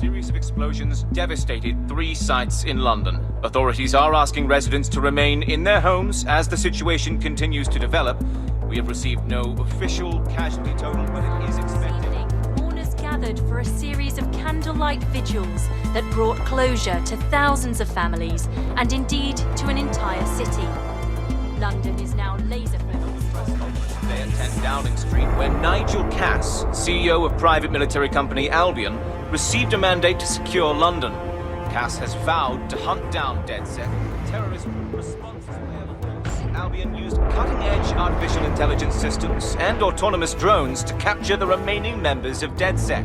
series of explosions devastated 3 sites in London. Authorities are asking residents to remain in their homes as the situation continues to develop. We have received no official casualty total, but it is expected. Mourners gathered for a series of candlelight vigils that brought closure to thousands of families and indeed to an entire city. London is now laser-focused. Today at 10 Downing Street, where Nigel Cass, CEO of private military company Albion, received a mandate to secure London. Cass has vowed to hunt down DedSec, terrorist response as well. Albion used cutting-edge artificial intelligence systems and autonomous drones to capture the remaining members of DedSec.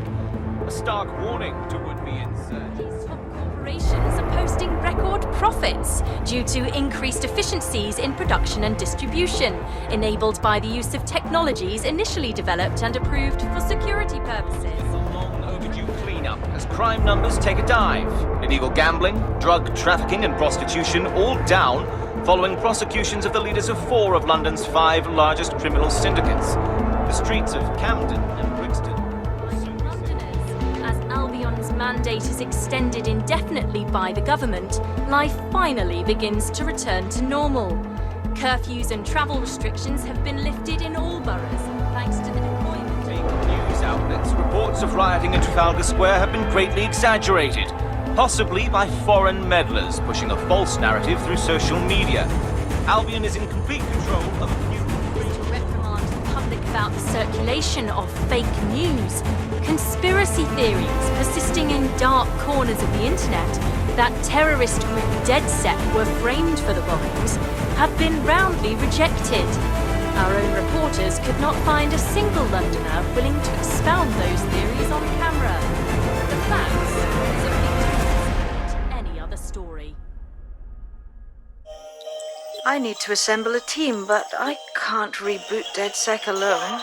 A stark warning to would-be insurgents. Top corporations are posting record profits due to increased efficiencies in production and distribution, enabled by the use of technologies initially developed and approved for security purposes. Cleanup as crime numbers take a dive. Illegal gambling, drug trafficking and prostitution all down following prosecutions of the leaders of 4 of London's 5 largest criminal syndicates. The streets of Camden and Brixton. Londoners, as Albion's mandate is extended indefinitely by the government, life finally begins to return to normal. Curfews and travel restrictions have been lifted in all boroughs thanks to the deployment. News outlets, reports of rioting in Trafalgar Square have been greatly exaggerated, possibly by foreign meddlers pushing a false narrative through social media. Albion is in complete control of a few. To reprimand the public about the circulation of fake news, conspiracy theories persisting in dark corners of the internet that terrorist group DedSec were framed for the bombings have been roundly rejected. Our own reporters could not find a single Londoner willing to expound those theories on camera. The facts simply don't any other story. I need to assemble a team, but I can't reboot DedSec alone.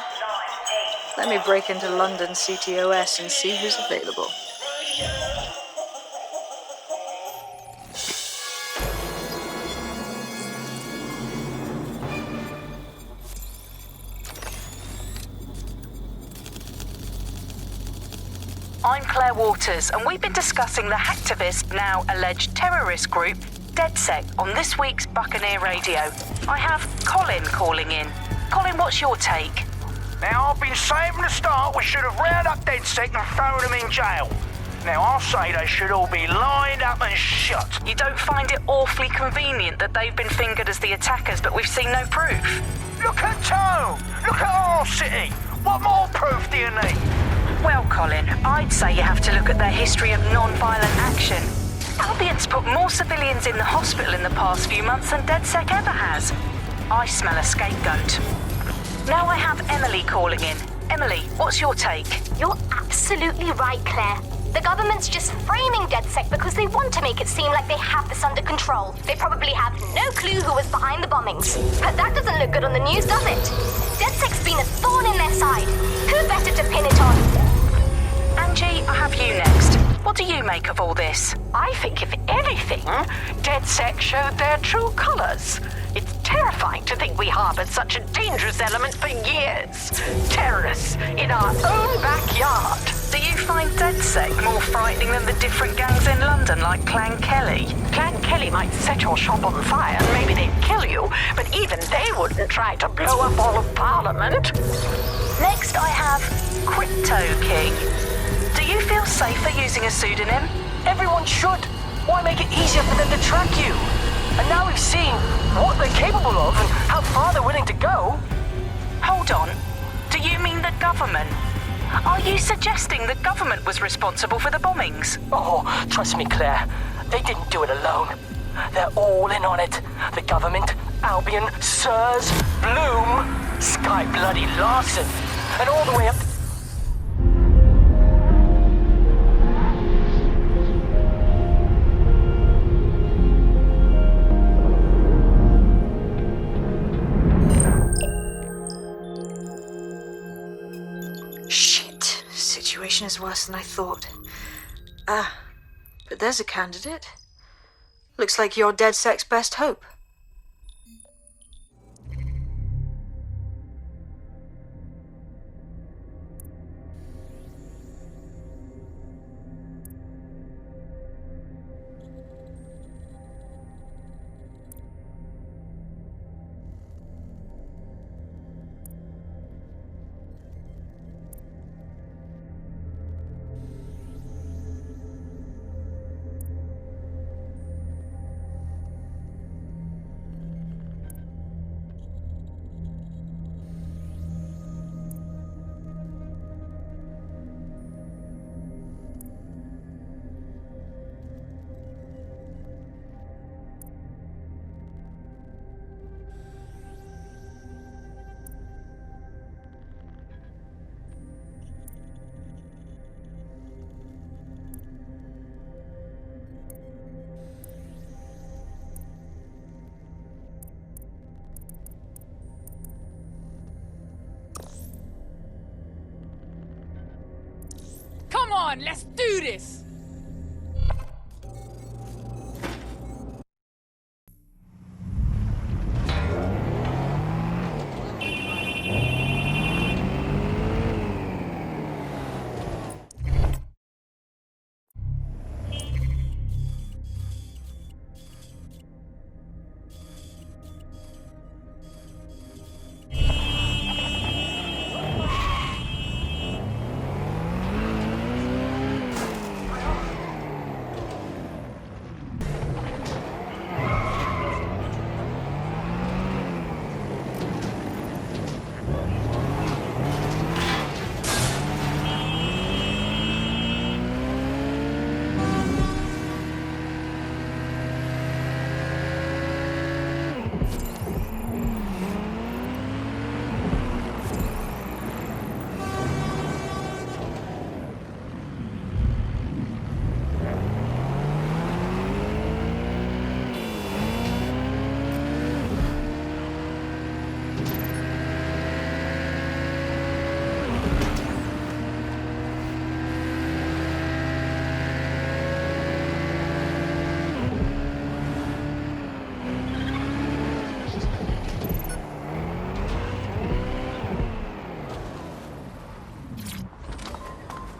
Let me break into London CTOS and see who's available. I'm Claire Waters, and we've been discussing the hacktivist, now alleged terrorist group, DedSec, on this week's Buccaneer Radio. I have Colin calling in. Colin, what's your take? Now, I've been saying from the start we should have rounded up DedSec and thrown them in jail. Now, I'll say they should all be lined up and shot. You don't find it awfully convenient that they've been fingered as the attackers, but we've seen no proof? Look at Tone! Look at our city! What more proof do you need? Well, Colin, I'd say you have to look at their history of non-violent action. Albion's put more civilians in the hospital in the past few months than DedSec ever has. I smell a scapegoat. Now I have Emily calling in. Emily, what's your take? You're absolutely right, Claire. The government's just framing DedSec because they want to make it seem like they have this under control. They probably have no clue who was behind the bombings. But that doesn't look good on the news, does it? DedSec's been a thorn in their side. Who better to pin it on? Angie, I have you next. What do you make of all this? I think, if anything, DedSec showed their true colors. It's terrifying to think we harbored such a dangerous element for years. Terrorists in our own backyard. Do you find DedSec more frightening than the different gangs in London, like Clan Kelly? Clan Kelly might set your shop on fire and maybe they'd kill you, but even they wouldn't try to blow up all of Parliament. Next, I have Crypto King. Do you feel safer using a pseudonym? Everyone should. Why make it easier for them to track you? And now we've seen what they're capable of and how far they're willing to go. Hold on. Do you mean the government? Are you suggesting the government was responsible for the bombings? Oh, trust me, Claire. They didn't do it alone. They're all in on it. The government, Albion, Sirs, Bloom, Sky Bloody Larson, and all the way up... Shit. Situation is worse than I thought. But there's a candidate. Looks like you're DedSec's best hope. Come on, let's do this!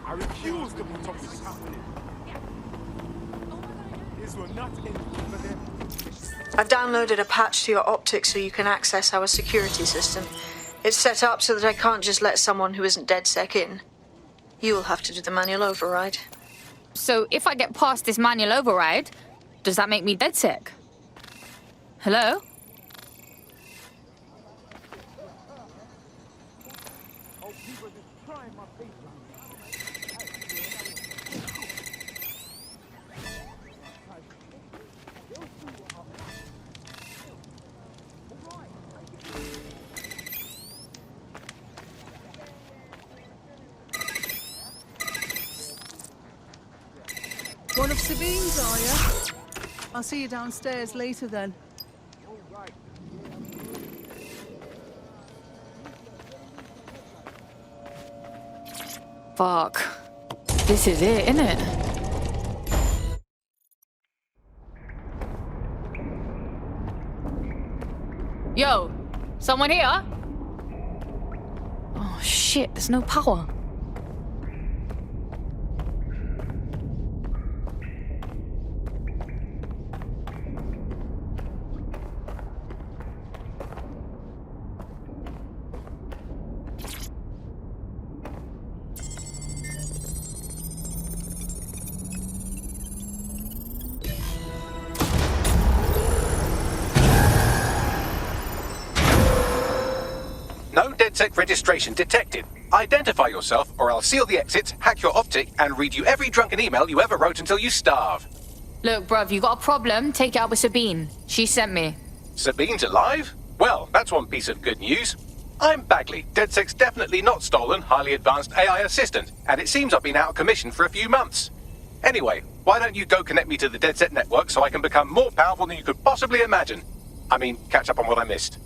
I refuse to put up with this happening. This will not end for them. I've downloaded a patch to your optics so you can access our security system. It's set up so that I can't just let someone who isn't DedSec in. You'll have to do the manual override. So if I get past this manual override, does that make me DedSec? Hello? One of Sabine's, are you? I'll see you downstairs later then. Fuck. This is it, innit? Yo, someone here? Oh shit, there's no power. No DedSec registration detected. Identify yourself, or I'll seal the exits, hack your optic, and read you every drunken email you ever wrote until you starve. Look, bruv, you got a problem? Take it out with Sabine. She sent me. Sabine's alive? Well, that's one piece of good news. I'm Bagley, DedSec's definitely not stolen, highly advanced AI assistant, and it seems I've been out of commission for a few months. Anyway, why don't you go connect me to the DedSec network so I can become more powerful than you could possibly imagine? I mean, catch up on what I missed.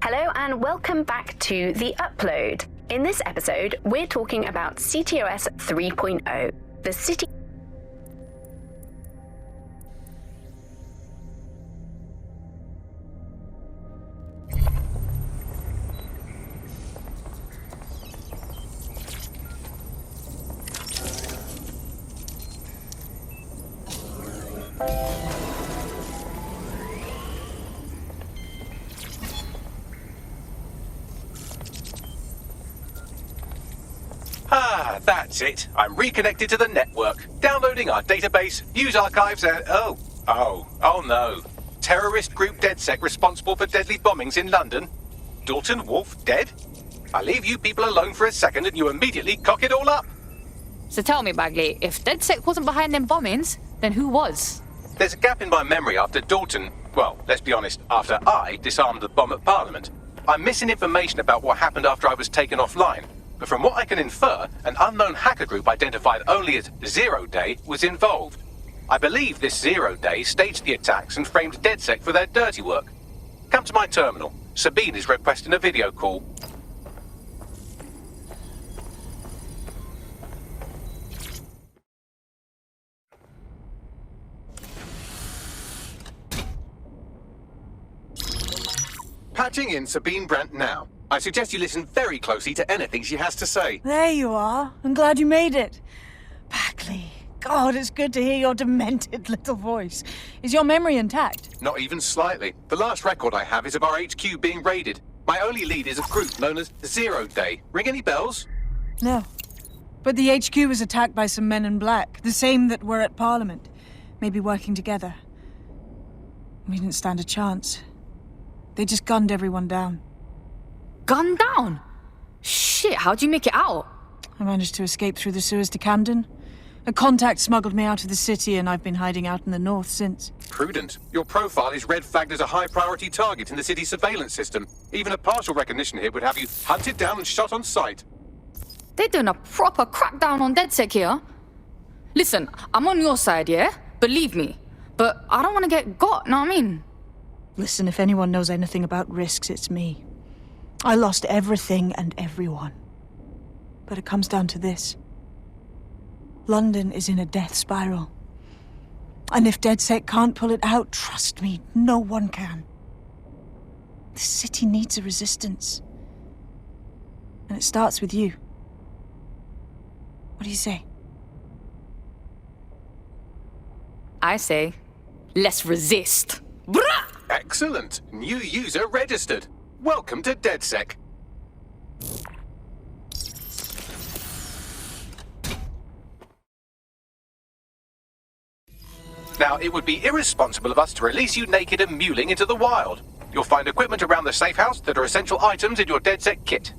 Hello and welcome back to The Upload. In this episode, we're talking about CTOS 3.0, the city... Ah, that's it. I'm reconnected to the network, downloading our database, news archives, and oh no. Terrorist group DedSec responsible for deadly bombings in London. Dalton Wolf dead? I leave you people alone for a second and you immediately cock it all up. So tell me, Bagley, if DedSec wasn't behind them bombings, then who was? There's a gap in my memory after Dalton, well, let's be honest, after I disarmed the bomb at Parliament. I'm missing information about what happened after I was taken offline. But from what I can infer, an unknown hacker group identified only as Zero Day was involved. I believe this Zero Day staged the attacks and framed DedSec for their dirty work. Come to my terminal. Sabine is requesting a video call. Patching in Sabine Brandt now. I suggest you listen very closely to anything she has to say. There you are. I'm glad you made it. Packley. God, it's good to hear your demented little voice. Is your memory intact? Not even slightly. The last record I have is of our HQ being raided. My only lead is a group known as Zero Day. Ring any bells? No. But the HQ was attacked by some men in black, the same that were at Parliament. Maybe working together. We didn't stand a chance. They just gunned everyone down. Gunned down? Shit, how'd you make it out? I managed to escape through the sewers to Camden. A contact smuggled me out of the city, and I've been hiding out in the north since. Prudent. Your profile is red flagged as a high-priority target in the city's surveillance system. Even a partial recognition hit would have you hunted down and shot on sight. They're doing a proper crackdown on DedSec here. Listen, I'm on your side, yeah? Believe me. But I don't want to get got, know what I mean? Listen, if anyone knows anything about risks, it's me. I lost everything and everyone. But it comes down to this. London is in a death spiral. And if DedSec can't pull it out, trust me, no one can. The city needs a resistance. And it starts with you. What do you say? I say, let's resist. Brah! Excellent. New user registered. Welcome to DedSec. Now, it would be irresponsible of us to release you naked and mewling into the wild. You'll find equipment around the safe house that are essential items in your DedSec kit.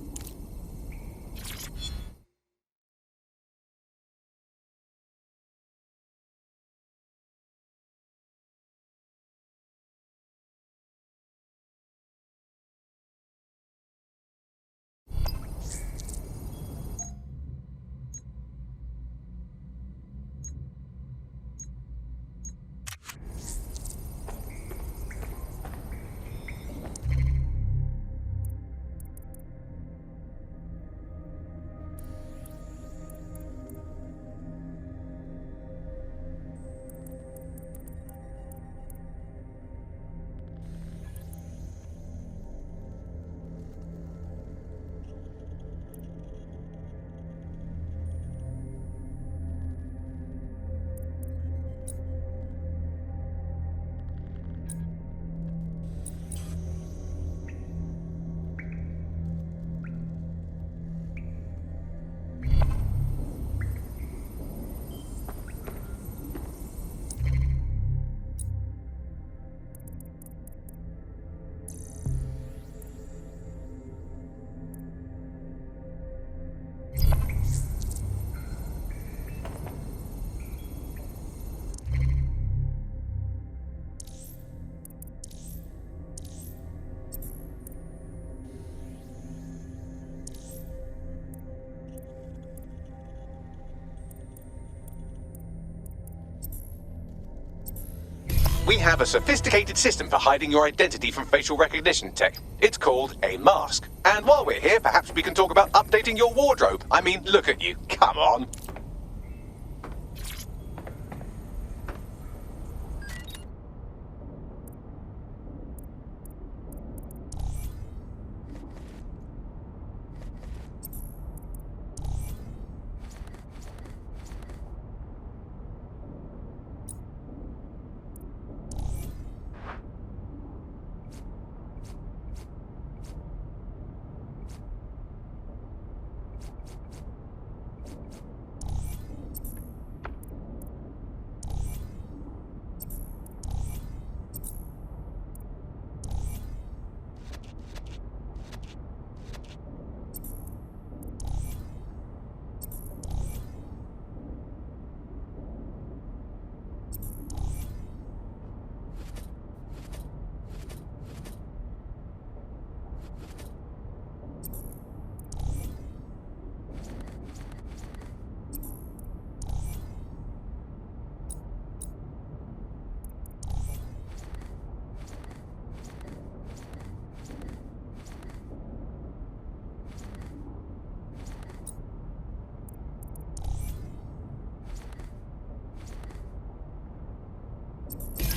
We have a sophisticated system for hiding your identity from facial recognition tech. It's called a mask. And while we're here, perhaps we can talk about updating your wardrobe. I mean, look at you. Come on.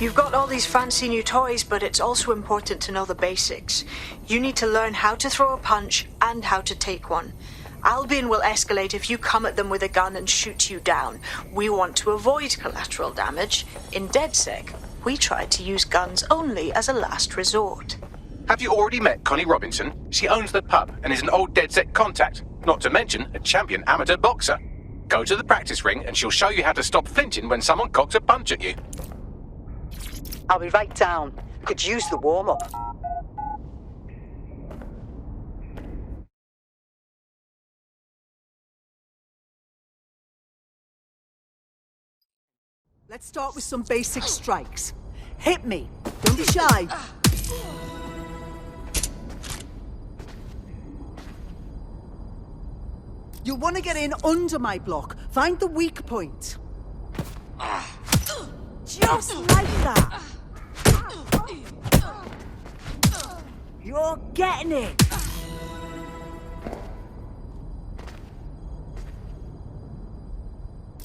You've got all these fancy new toys, but it's also important to know the basics. You need to learn how to throw a punch and how to take one. Albion will escalate if you come at them with a gun and shoot you down. We want to avoid collateral damage. In DedSec, we try to use guns only as a last resort. Have you already met Connie Robinson? She owns the pub and is an old DedSec contact, not to mention a champion amateur boxer. Go to the practice ring and she'll show you how to stop flinching when someone cocks a punch at you. I'll be right down. Could use the warm-up. Let's start with some basic strikes. Hit me. Don't be shy. You'll want to get in under my block. Find the weak point. Just like that. You're getting it.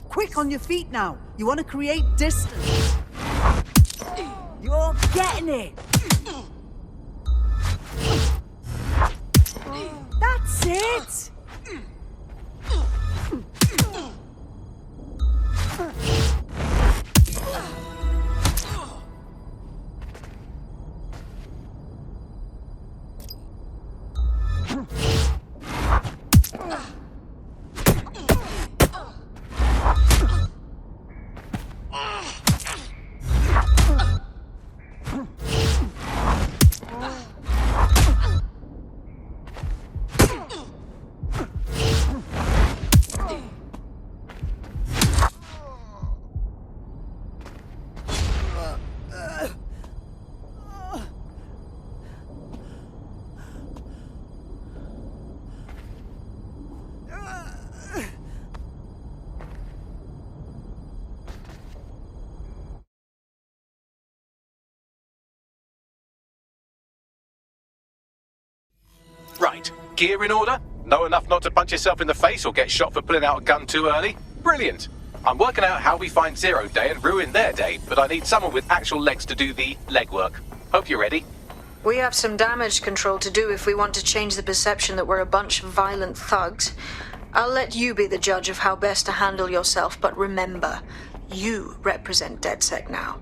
Quick on your feet now. You want to create distance. You're getting it. That's it. Right, gear in order? Know enough not to punch yourself in the face or get shot for pulling out a gun too early? Brilliant! I'm working out how we find Zero Day and ruin their day, but I need someone with actual legs to do the legwork. Hope you're ready. We have some damage control to do if we want to change the perception that we're a bunch of violent thugs. I'll let you be the judge of how best to handle yourself, but remember, you represent DedSec now.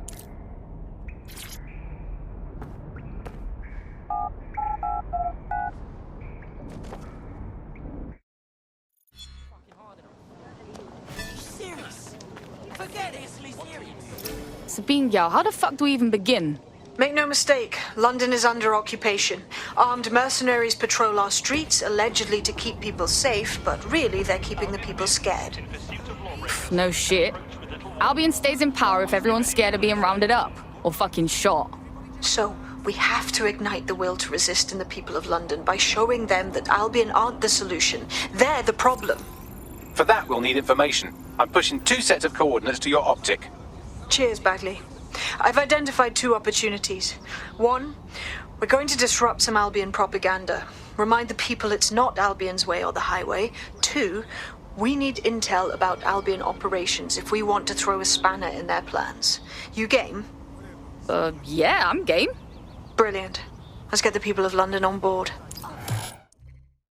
Sabine, how the fuck do we even begin? Make no mistake, London is under occupation. Armed mercenaries patrol our streets, allegedly to keep people safe, but really they're keeping the people scared. No shit. Albion stays in power if everyone's scared of being rounded up. Or fucking shot. So, we have to ignite the will to resist in the people of London by showing them that Albion aren't the solution. They're the problem. For that, we'll need information. I'm pushing 2 sets of coordinates to your optic. Cheers, Bagley. I've identified 2 opportunities. 1, we're going to disrupt some Albion propaganda. Remind the people it's not Albion's way or the highway. 2, we need intel about Albion operations if we want to throw a spanner in their plans. You game? Yeah, I'm game. Brilliant. Let's get the people of London on board.